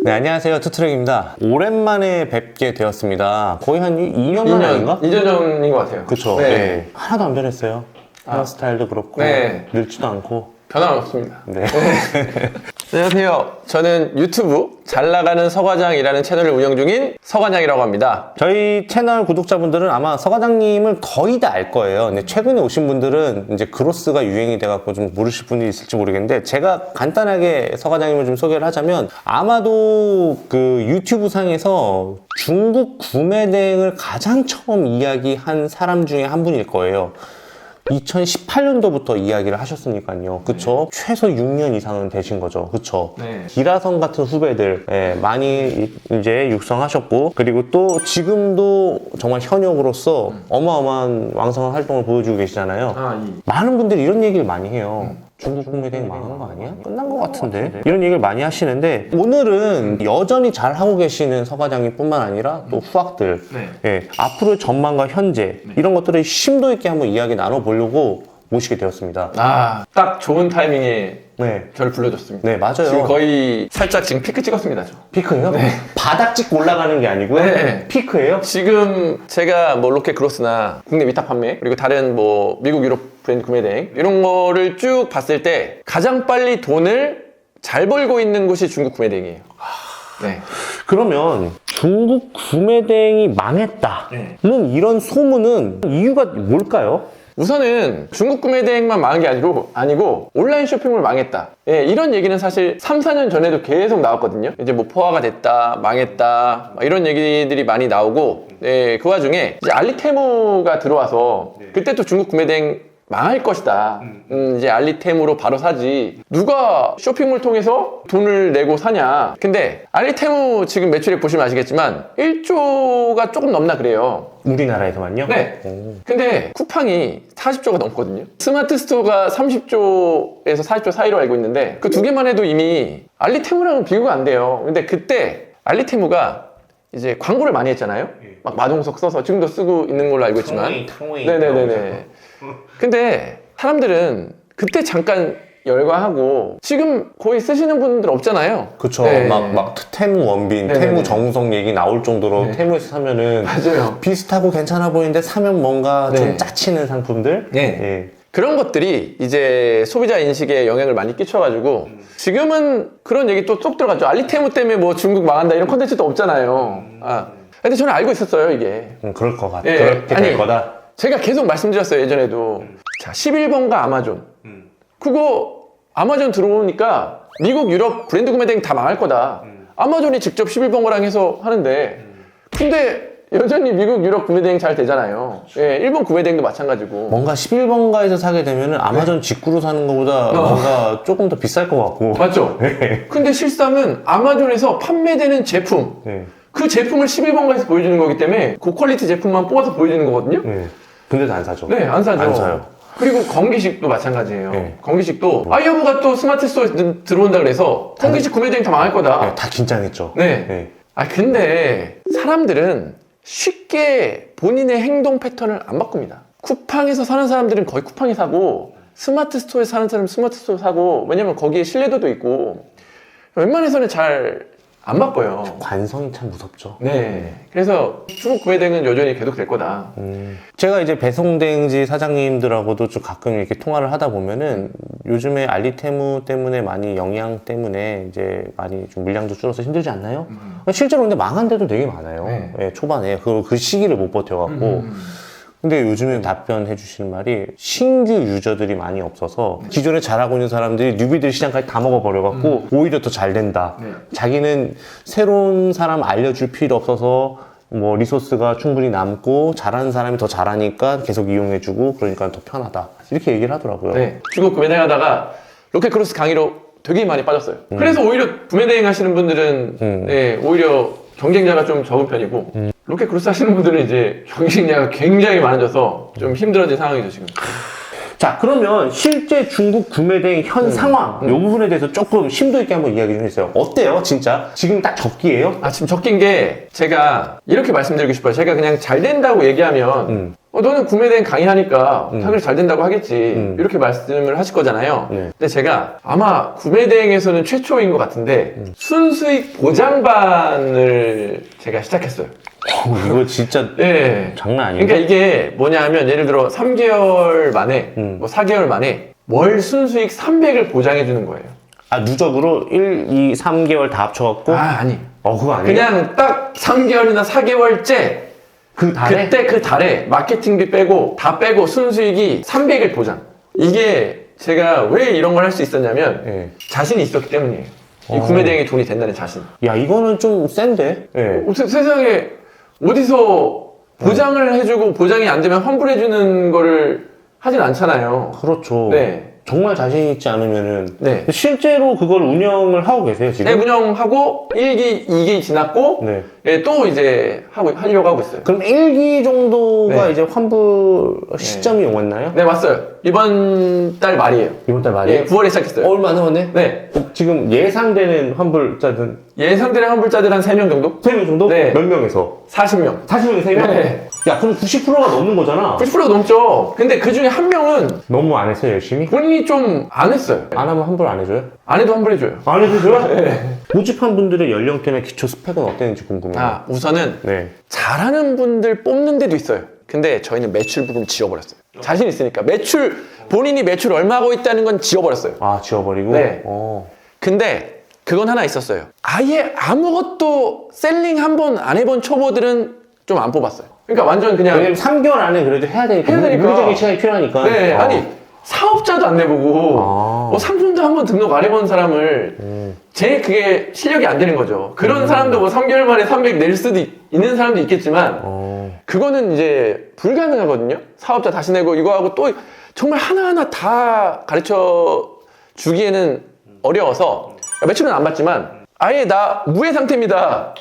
네, 안녕하세요. 투트랙입니다. 오랜만에 뵙게 되었습니다. 거의 한 2년 만인가? 2년 전인 것 같아요. 그쵸. 네. 네. 하나도 안 변했어요. 헤어스타일도 그렇고, 네. 늙지도 않고. 변함 없습니다. 네. 안녕하세요. 저는 유튜브 잘 나가는 서과장이라는 채널을 운영 중인 서과장이라고 합니다. 저희 채널 구독자분들은 아마 서과장님을 거의 다 알 거예요. 근데 최근에 오신 분들은 이제 그로스가 유행이 돼갖고 좀 모르실 분이 있을지 모르겠는데, 제가 간단하게 서과장님을 좀 소개를 하자면, 아마도 그 유튜브 상에서 중국 구매 대행을 가장 처음 이야기한 사람 중에 한 분일 거예요. 2018년도부터 이야기를 하셨으니까요. 그쵸? 최소 6년 이상은 되신 거죠. 그쵸? 네. 기라성 같은 후배들 많이 이제 육성하셨고, 그리고 또 지금도 정말 현역으로서 어마어마한 왕성한 활동을 보여주고 계시잖아요. 많은 분들이 이런 얘기를 많이 해요. 중국 구매대행 망한 거 아니야? 끝난 거 같은데? 이런 얘기를 많이 하시는데, 오늘은 여전히 잘 하고 계시는 서과장님 뿐만 아니라 또 후학들, 앞으로의 전망과 현재, 이런 것들을 심도 있게 한번 이야기 나눠보려고 모시게 되었습니다. 딱 좋은 타이밍에 저를 불러줬습니다. 네, 맞아요. 지금 거의 살짝 지금 피크 찍었습니다, 저. 피크예요? 바닥 찍고 올라가는 게 아니고요? 네. 피크예요? 지금 제가 뭐 로켓 크로스나 국내 위탁 판매, 그리고 다른 뭐 미국, 유럽 브랜드 구매 대행, 이런 거를 쭉 봤을 때 가장 빨리 돈을 잘 벌고 있는 곳이 중국 구매 대행이에요. 네. 그러면 중국 구매 대행이 망했다는 이런 소문은 이유가 뭘까요? 우선은 중국 구매 대행만 망한 게 아니고 온라인 쇼핑몰 망했다. 이런 얘기는 사실 3, 4년 전에도 계속 나왔거든요. 이제 뭐 포화가 됐다, 망했다, 이런 얘기들이 많이 나오고, 그 와중에 이제 알리테무가 들어와서 그때 또 중국 구매 대행 망할 것이다. 이제 알리테무로 바로 사지. 누가 쇼핑몰 통해서 돈을 내고 사냐. 근데 알리테무 지금 매출액 보시면 아시겠지만 1조가 조금 넘나 그래요. 우리나라에서만요? 네. 근데 쿠팡이 40조가 넘거든요. 스마트 스토어가 30조에서 40조 사이로 알고 있는데, 그 두 개만 해도 이미 알리테무랑은 비교가 안 돼요. 근데 그때 알리테무가 이제 광고를 많이 했잖아요. 막 마동석 써서 지금도 쓰고 있는 걸로 알고 있지만. 탕웨이. 네네네네. 근데 사람들은 그때 잠깐 열광하고 지금 거의 쓰시는 분들 없잖아요. 그쵸. 네. 막 테무 원빈, 네네네. 테무 정우성 얘기 나올 정도로 테무에서 사면은 맞아요. 비슷하고 괜찮아 보이는데 사면 뭔가 좀 짜치는 상품들? 네. 그런 것들이 이제 소비자 인식에 영향을 많이 끼쳐가지고 지금은 그런 얘기 또 쏙 들어갔죠. 알리테무 때문에 뭐 중국 망한다 이런 콘텐츠도 없잖아요. 근데 저는 알고 있었어요, 이게. 그럴 것 같아. 예. 그렇게 될 거다. 제가 계속 말씀드렸어요, 예전에도. 자, 11번가 아마존. 그거 아마존 들어오니까 미국, 유럽 브랜드 구매 대행 다 망할 거다. 아마존이 직접 11번가랑 해서 하는데, 근데 여전히 미국, 유럽 구매 대행 잘 되잖아요. 일본 구매 대행도 마찬가지고. 뭔가 11번가에서 사게 되면은 아마존 직구로 사는 것보다 뭔가 조금 더 비쌀 것 같고. 맞죠? 근데 실상은 아마존에서 판매되는 제품, 그 제품을 11번가에서 보여주는 거기 때문에 고퀄리티 제품만 뽑아서 보여주는 거거든요. 근데도 안 사죠. 네, 안 사죠. 안 사요. 그리고 건기식도 마찬가지예요. 건기식도 아이어브가 또 스마트 스토어에 들어온다 그래서 건기식 구매 대행 다 망할 거다. 다 긴장했죠. 근데 사람들은 쉽게 본인의 행동 패턴을 안 바꿉니다. 쿠팡에서 사는 사람들은 거의 쿠팡에 사고, 스마트 스토어에 사는 사람은 스마트 스토어 사고, 왜냐면 거기에 신뢰도도 있고, 웬만해서는 잘 안 바꿔요. 관성이 참 무섭죠. 그래서 중국 구매 대행은 여전히 계속 될 거다. 제가 이제 배송대행지 사장님들하고도 좀 가끔 이렇게 통화를 하다 보면은 요즘에 알리테무 때문에 많이 영양 때문에 이제 많이 좀 물량도 줄어서 힘들지 않나요? 실제로 근데 망한 데도 되게 많아요. 초반에 그 시기를 못 버텨갖고. 근데 요즘에 답변해 주시는 말이 신규 유저들이 많이 없어서 기존에 잘하고 있는 사람들이 뉴비들 시장까지 다 먹어버려갖고 오히려 더 잘 된다. 자기는 새로운 사람 알려줄 필요 없어서 뭐 리소스가 충분히 남고 잘하는 사람이 더 잘하니까 계속 이용해주고 그러니까 더 편하다. 이렇게 얘기를 하더라고요. 중국 구매 대행 하다가 로켓 크로스 강의로 되게 많이 빠졌어요. 그래서 오히려 구매 대행 하시는 분들은 오히려 경쟁자가 좀 적은 편이고, 로켓 크로스 하시는 분들은 이제 경쟁자가 굉장히 많아져서 좀 힘들어진 상황이죠, 지금. 자, 그러면 실제 중국 구매 대행 현 상황, 이 부분에 대해서 조금 심도 있게 한번 이야기 좀 해주세요. 어때요, 진짜? 지금 딱 적기예요? 지금 적긴 게 제가 이렇게 말씀드리고 싶어요. 제가 그냥 잘 된다고 얘기하면 너는 구매대행 강의하니까 당연히 잘 된다고 하겠지. 이렇게 말씀을 하실 거잖아요. 네. 근데 제가 아마 구매대행에서는 최초인 것 같은데 순수익 보장반을 제가 시작했어요. 이거 진짜 예. 장난 아닌데? 그러니까 이게 뭐냐 하면 예를 들어 3개월 만에 뭐 4개월 만에 월 순수익 300을 보장해 주는 거예요. 아, 누적으로 1, 2, 3개월 다 합쳐갖고? 아니. 그거 아니에요? 그냥 딱 3개월이나 4개월째 그 달에? 그때 그 달에 마케팅비 빼고 다 빼고 순수익이 300을 보장. 이게 제가 왜 이런 걸 할 수 있었냐면 예. 자신이 있었기 때문이에요. 이 구매대행이 돈이 된다는 자신. 야, 이거는 좀 센데? 예. 세상에 어디서 보장을 해주고 보장이 안 되면 환불해주는 거를 하진 않잖아요. 그렇죠. 네. 정말 자신 있지 않으면은. 네. 실제로 그걸 운영을 하고 계세요, 지금? 네, 운영하고 1기, 2기 지났고 네. 예, 또 이제 하려고 하고 있어요. 그럼 1기 정도가 네. 이제 환불 시점이 왔나요? 네, 왔어요. 이번 달 말이에요. 이번 달 말이에요? 예, 9월에 시작했어요. 얼마 남았네? 네. 지금 예상되는 환불자들은 예상되는 환불자들 한 3명 정도? 3명 정도? 네. 몇 명에서? 40명. 40명에 3명? 네. 야, 그럼 90%가 넘는 거잖아. 90%가 넘죠. 근데 그 중에 한 명은 너무 안 했어요, 열심히? 본인이 좀 안 했어요. 안 하면 환불 안 해줘요? 안 해도 환불해줘요. 안 해줘요? 네. 모집한 분들의 연령대나 기초 스펙은 어땠는지 궁금해요. 우선은 네. 잘하는 분들 뽑는 데도 있어요. 근데 저희는 매출 부분 지워버렸어요. 자신 있으니까. 본인이 매출 얼마 하고 있다는 건 지워버렸어요. 아, 지워버리고? 네. 근데 그건 하나 있었어요. 아예 아무것도 셀링 한 번 안 해본 초보들은 좀 안 뽑았어요. 그러니까 완전 그냥. 왜냐면 3개월 안에 그래도 해야 되니까. 해야 되니까. 물리적인 시간이 필요하니까. 네, 아니, 사업자도 안 내보고, 상품도 한 번 등록 안 해본 사람을, 그게 실력이 안 되는 거죠. 그런 사람도 뭐 3개월 만에 300 낼 수도 있는 사람도 있겠지만, 그거는 이제 불가능하거든요. 사업자 다시 내고 이거 하고 또 정말 하나하나 다 가르쳐 주기에는 어려워서, 매출은 안 받지만, 아예 나 무해 상태입니다.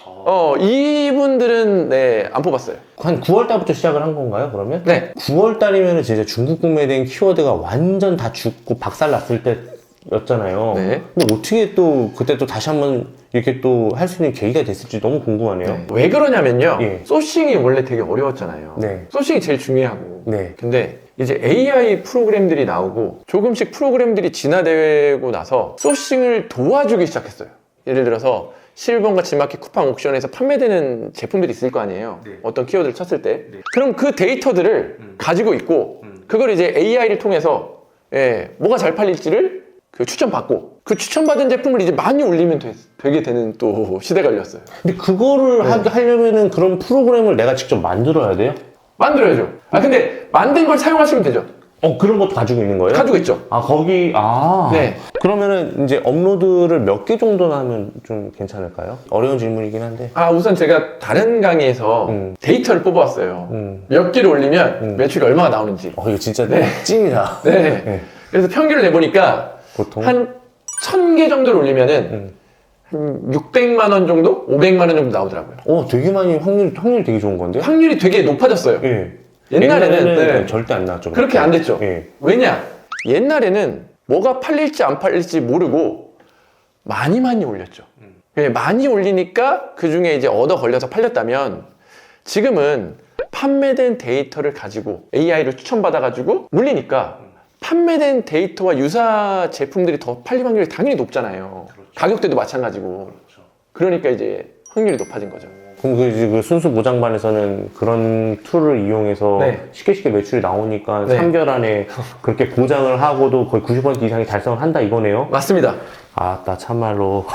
이분들은 네, 안 뽑았어요. 한 9월 달부터 시작을 한 건가요, 그러면? 네. 9월 달이면 진짜 중국 구매된 키워드가 완전 다 죽고 박살 났을 때였잖아요. 네. 근데 어떻게 또 그때 또 다시 한번 이렇게 또 할 수 있는 계기가 됐을지 너무 궁금하네요. 왜 그러냐면요. 예. 소싱이 원래 되게 어려웠잖아요. 네. 소싱이 제일 중요하고. 네. 근데 이제 AI 프로그램들이 나오고 조금씩 프로그램들이 진화되고 나서 소싱을 도와주기 시작했어요. 예를 들어서 실버과 지마켓 쿠팡 옥션에서 판매되는 제품들이 있을 거 아니에요. 어떤 키워드를 쳤을 때. 그럼 그 데이터들을 가지고 있고 그걸 이제 AI를 통해서 뭐가 잘 팔릴지를 추천받고 그 추천받은 제품을 이제 많이 올리면 되게 되는 또 시대가 열렸어요. 근데 그거를 하려면은 그런 프로그램을 내가 직접 만들어야 돼요? 만들어야죠. 근데 만든 걸 사용하시면 되죠. 그런 것도 가지고 있는 거예요? 가지고 있죠. 네. 그러면은 이제 업로드를 몇 개 정도나 하면 좀 괜찮을까요? 어려운 질문이긴 한데. 우선 제가 다른 강의에서 데이터를 뽑아왔어요. 몇 개를 올리면 매출이 얼마가 나오는지. 이거 진짜 찐이다. 네. 그래서 평균을 내보니까 보통 한 1000개 정도를 올리면은 한 600만 원 정도? 500만 원 정도 나오더라고요. 되게 많이 확률이 되게 좋은 건데요? 확률이 되게 높아졌어요. 예. 옛날에는 절대 안 나왔죠. 그렇게 안 됐죠. 예. 왜냐? 옛날에는 뭐가 팔릴지 안 팔릴지 모르고 많이 올렸죠. 많이 올리니까 그 중에 이제 얻어 걸려서 팔렸다면 지금은 판매된 데이터를 가지고 AI를 추천받아가지고 물리니까 판매된 데이터와 유사 제품들이 더 팔릴 확률이 당연히 높잖아요. 가격대도 마찬가지고. 그러니까 이제 확률이 높아진 거죠. 그럼 그 순수 보장반에서는 그런 툴을 이용해서 네. 쉽게 매출이 나오니까 네. 3개월 안에 그렇게 보장을 하고도 거의 90% 이상이 달성을 한다 이거네요? 맞습니다. 나 참말로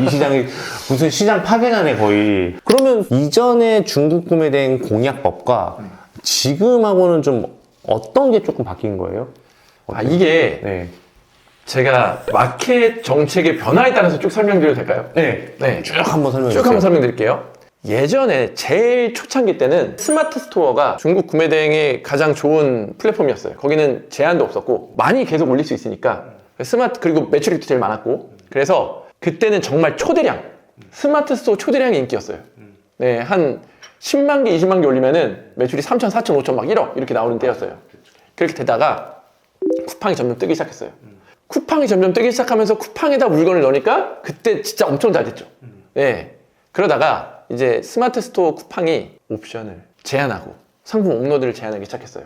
이 시장이 무슨 시장 파괴자네 거의. 그러면 이전에 중국 구매된 공약법과 지금하고는 좀 어떤 게 조금 바뀐 거예요? 이게 네. 제가 마켓 정책의 변화에 따라서 쭉 설명드려도 될까요? 네. 쭉 한번 설명해 주세요. 쭉 한번 설명드릴게요. 예전에 제일 초창기 때는 스마트 스토어가 중국 구매 대행의 가장 좋은 플랫폼이었어요. 거기는 제한도 없었고 많이 계속 올릴 수 있으니까 그리고 매출이 제일 많았고 그래서 그때는 정말 초대량 스마트 스토어 초대량이 인기였어요. 네, 한 10만 개, 20만 개 올리면은 매출이 3천, 4천, 5천 막 1억 이렇게 나오는 때였어요. 그렇게 되다가 쿠팡이 점점 뜨기 시작했어요. 쿠팡이 점점 뜨기 시작하면서 쿠팡에다 물건을 넣으니까 그때 진짜 엄청 잘 됐죠. 네. 그러다가 이제 스마트 스토어 쿠팡이 옵션을 제한하고 상품 업로드를 제한하기 시작했어요.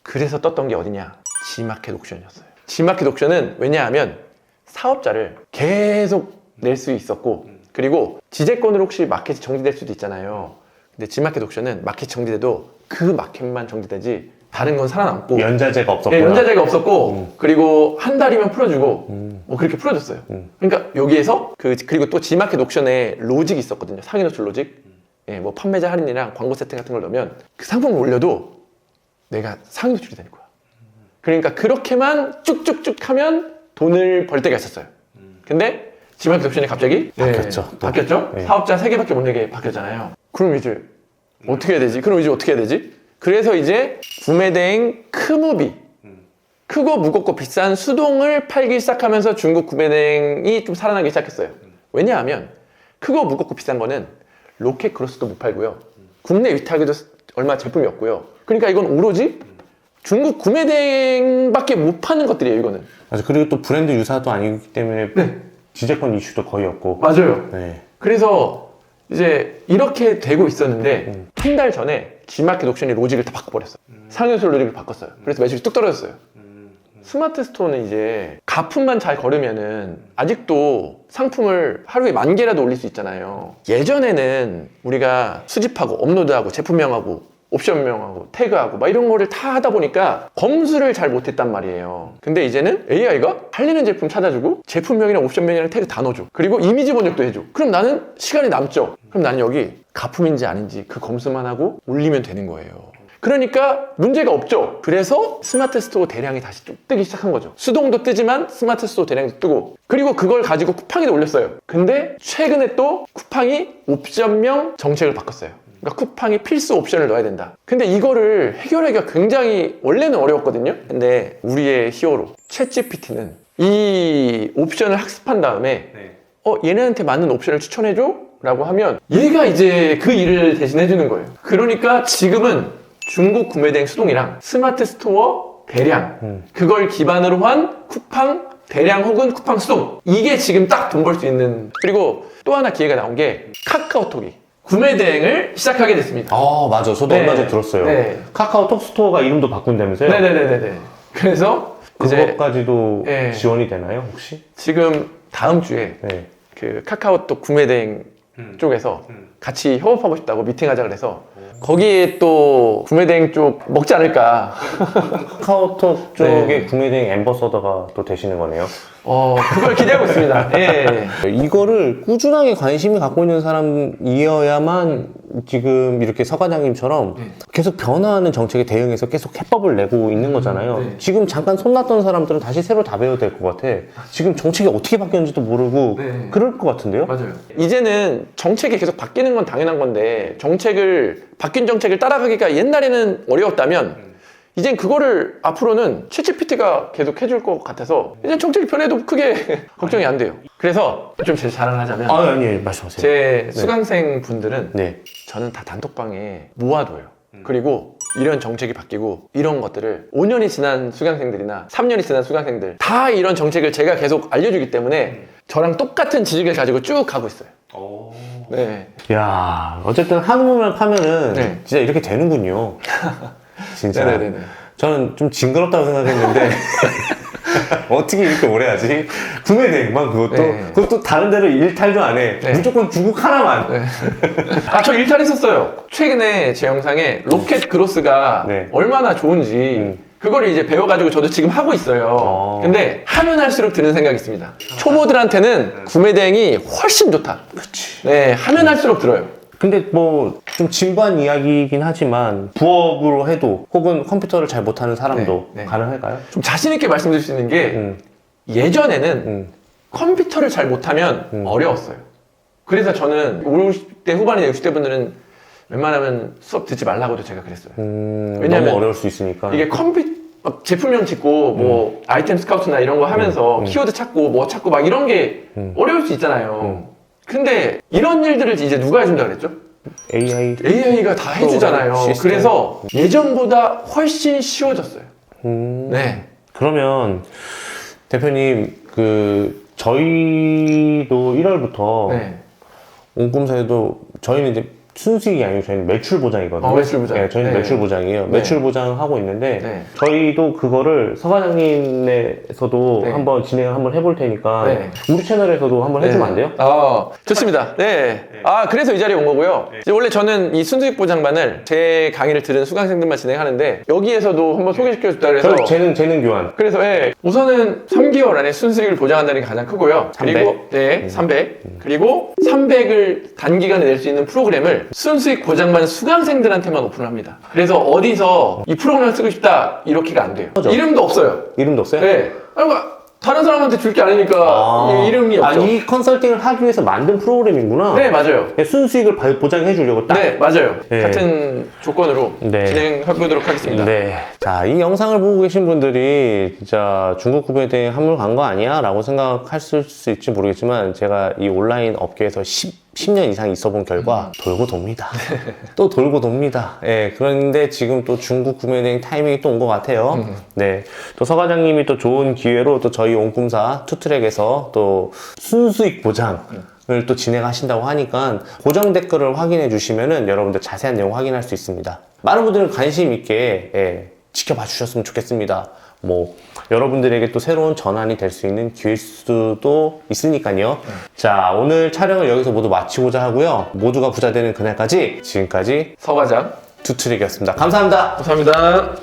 그래서 떴던 게 어디냐? G마켓 옥션이었어요. G마켓 옥션은 왜냐하면 사업자를 계속 낼 수 있었고, 그리고 지재권으로 혹시 마켓이 정지될 수도 있잖아요. 근데 G마켓 옥션은 마켓이 정지돼도 그 마켓만 정지되지 다른 건 살아남고, 연자제가 없었구나. 예, 연자제가 없었고, 그리고 한 달이면 풀어주고, 뭐 그렇게 풀어줬어요. 그러니까 여기에서 그리고 또 G마켓 옥션에 로직이 있었거든요. 상위 노출 로직. 예, 뭐 판매자 할인이랑 광고 세팅 같은 걸 넣으면 그 상품을 올려도 내가 상위 노출이 되는 거야. 그러니까 그렇게만 쭉쭉쭉 하면 돈을 벌 때가 있었어요. 근데 G마켓 옥션이 갑자기 바뀌었죠. 예, 바뀌었죠. 네. 사업자 3개밖에 못 내게 바뀌었잖아요. 그럼 이제 어떻게 해야 되지? 그럼 이제 어떻게 해야 되지? 그래서 이제 구매대행 크무비, 크고 무겁고 비싼 수동을 팔기 시작하면서 중국 구매대행이 좀 살아나기 시작했어요. 왜냐하면 크고 무겁고 비싼 거는 로켓 크로스도 못 팔고요. 국내 위탁에도 얼마 제품이 없고요. 그러니까 이건 오로지 중국 구매대행밖에 못 파는 것들이에요, 이거는. 맞아. 그리고 또 브랜드 유사도 아니기 때문에 네. 지재권 이슈도 거의 없고. 맞아요. 네. 그래서 이제 이렇게 되고 있었는데 한 달 전에 G마켓 옥션이 로직을 다 바꿔버렸어요. 상위노출 로직을 바꿨어요. 그래서 매출이 뚝 떨어졌어요. 스마트 스토어는 이제 가품만 잘 걸으면은 아직도 상품을 하루에 10,000개라도 올릴 수 있잖아요. 예전에는 우리가 수집하고 업로드하고 제품명하고 옵션명하고 태그하고 막 이런 거를 다 하다 보니까 검수를 잘 못했단 말이에요. 근데 이제는 AI가 팔리는 제품 찾아주고 제품명이랑 옵션명이랑 태그 다 넣어줘. 그리고 이미지 번역도 해줘. 그럼 나는 시간이 남죠. 그럼 나는 여기 가품인지 아닌지 그 검수만 하고 올리면 되는 거예요. 그러니까 문제가 없죠. 그래서 스마트 스토어 대량이 다시 쭉 뜨기 시작한 거죠. 수동도 뜨지만 스마트 스토어 대량도 뜨고, 그리고 그걸 가지고 쿠팡에도 올렸어요. 근데 최근에 또 쿠팡이 옵션명 정책을 바꿨어요. 그러니까 쿠팡이 필수 옵션을 넣어야 된다. 근데 이거를 해결하기가 굉장히 원래는 어려웠거든요. 근데 우리의 히어로 챗GPT는 이 옵션을 학습한 다음에 얘네한테 맞는 옵션을 추천해줘? 라고 하면 얘가 이제 그 일을 대신해주는 거예요. 그러니까 지금은 중국 구매대행 수동이랑 스마트 스토어 대량, 그걸 기반으로 한 쿠팡 대량 혹은 쿠팡 수동, 이게 지금 딱 돈 벌 수 있는. 그리고 또 하나 기회가 나온 게 카카오톡이 구매 대행을 시작하게 됐습니다. 아, 맞아. 저도 네. 얼마 전에 들었어요. 네. 카카오톡 스토어가 이름도 바꾼다면서요? 네네네네. 그래서 이제 그것까지도 네. 지원이 되나요, 혹시? 지금 다음 주에 네. 그 카카오톡 구매 대행 쪽에서 같이 협업하고 싶다고 미팅하자 그래서 거기에 또 구매 대행 쪽 먹지 않을까. 카카오톡 쪽에 네. 구매대행 앰버서더가 또 되시는 거네요. 그걸 기대하고 있습니다. 예. 이거를 꾸준하게 관심이 갖고 있는 사람이어야만 지금 이렇게 서 과장님처럼 계속 변화하는 정책에 대응해서 계속 해법을 내고 있는 거잖아요. 네. 지금 잠깐 손 놨던 사람들은 다시 새로 다 배워야 될 것 같아. 지금 정책이 어떻게 바뀌었는지도 모르고 네. 그럴 것 같은데요? 맞아요. 이제는 정책이 계속 바뀌는 건 당연한 건데 바뀐 정책을 따라가기가 옛날에는 어려웠다면 이젠 그거를 앞으로는 챗GPT가 계속 해줄 것 같아서 이제 정책이 변해도 크게 걱정이 안 돼요. 그래서 좀 제 자랑하자면 아니, 말씀하세요. 제 수강생 분들은 네. 저는 다 단톡방에 모아둬요. 그리고 이런 정책이 바뀌고 이런 것들을 5년이 지난 수강생들이나 3년이 지난 수강생들 다 이런 정책을 제가 계속 알려주기 때문에 저랑 똑같은 지식을 가지고 쭉 가고 있어요. 네. 야, 어쨌든 한우만 파면은 네. 진짜 이렇게 되는군요. 진짜. 네네네. 저는 좀 징그럽다고 생각했는데 어떻게 이렇게 오래 하지? 구매 대행만 그것도 네. 그것도 다른 데로 일탈도 안 해. 네. 무조건 중국 하나만. 네. 저 일탈했었어요. 최근에 제 영상에 로켓 그로스가 네. 얼마나 좋은지 그거를 이제 배워가지고 저도 지금 하고 있어요. 근데 하면 할수록 드는 생각이 있습니다. 초보들한테는 구매 대행이 훨씬 좋다. 그치. 네, 하면 할수록 들어요. 근데 뭐 좀 진부한 이야기이긴 하지만 부업으로 해도 혹은 컴퓨터를 잘 못하는 사람도 네, 네. 가능할까요? 좀 자신 있게 말씀드릴 수 있는 게 예전에는 컴퓨터를 잘 못하면 어려웠어요. 그래서 저는 50대 후반이나 60대 분들은 웬만하면 수업 듣지 말라고도 제가 그랬어요. 왜냐면 너무 어려울 수 있으니까. 이게 막 제품명 짓고 뭐 아이템 스카우트나 이런 거 하면서 키워드 찾고 뭐 찾고 막 이런 게 어려울 수 있잖아요. 근데 이런 일들을 이제 누가 해준다 그랬죠? AI가 다 해주잖아요. 시스템. 그래서 예전보다 훨씬 쉬워졌어요. 네. 그러면 대표님 저희도 1월부터 네. 옹꿈사에도 저희는 이제 순수익이 아니고 저희는 매출 보장이거든요. 매출 보장. 네, 저희는 네. 매출 보장이에요. 네. 매출 보장하고 있는데 네. 저희도 그거를 서과장님에서도 네. 한번 진행을 한번 해볼 테니까 네. 우리 채널에서도 한번 해주면 안 돼요? 좋습니다. 네. 그래서 이 자리에 온 거고요. 이제 원래 저는 이 순수익 보장반을 제 강의를 들은 수강생들만 진행하는데 여기에서도 한번 소개시켜줬다 그래서 저희 재능 교환. 그래서 우선은 3개월 안에 순수익을 보장한다는 게 가장 크고요. 300? 그리고 300. 그리고 300을 단기간에 낼 수 있는 프로그램을 순수익 보장반 수강생들한테만 오픈을 합니다. 그래서 어디서 이 프로그램을 쓰고 싶다 이렇게가 안 돼요. 그죠? 이름도 없어요. 이름도 없어요? 네. 다른 사람한테 줄 게 아니니까 이름이 없죠. 이 컨설팅을 하기 위해서 만든 프로그램이구나. 네, 맞아요. 순수익을 보장해 주려고 딱. 네, 맞아요. 네. 같은 조건으로 네. 진행해보도록 하겠습니다. 네. 자, 이 영상을 보고 계신 분들이 진짜 중국 구매대행 한물 간 거 아니야? 라고 생각하실 수 있을지 모르겠지만 제가 이 온라인 업계에서 10년 이상 있어 본 결과 돌고 돕니다. 또 돌고 돕니다. 예, 그런데 지금 또 중국 구매대행 타이밍이 또 온 것 같아요. 네. 또 서 과장님이 또 좋은 기회로 또 저희 온꿈사 투트랙에서 또 순수익 보장을 또 진행하신다고 하니까 고정 댓글을 확인해 주시면은 여러분들 자세한 내용 확인할 수 있습니다. 많은 분들은 관심 있게 지켜봐 주셨으면 좋겠습니다. 뭐 여러분들에게 또 새로운 전환이 될 수 있는 기회일 수도 있으니까요. 자, 오늘 촬영을 여기서 모두 마치고자 하고요. 모두가 부자 되는 그날까지 지금까지 서과장 투트랙이었습니다. 감사합니다. 감사합니다.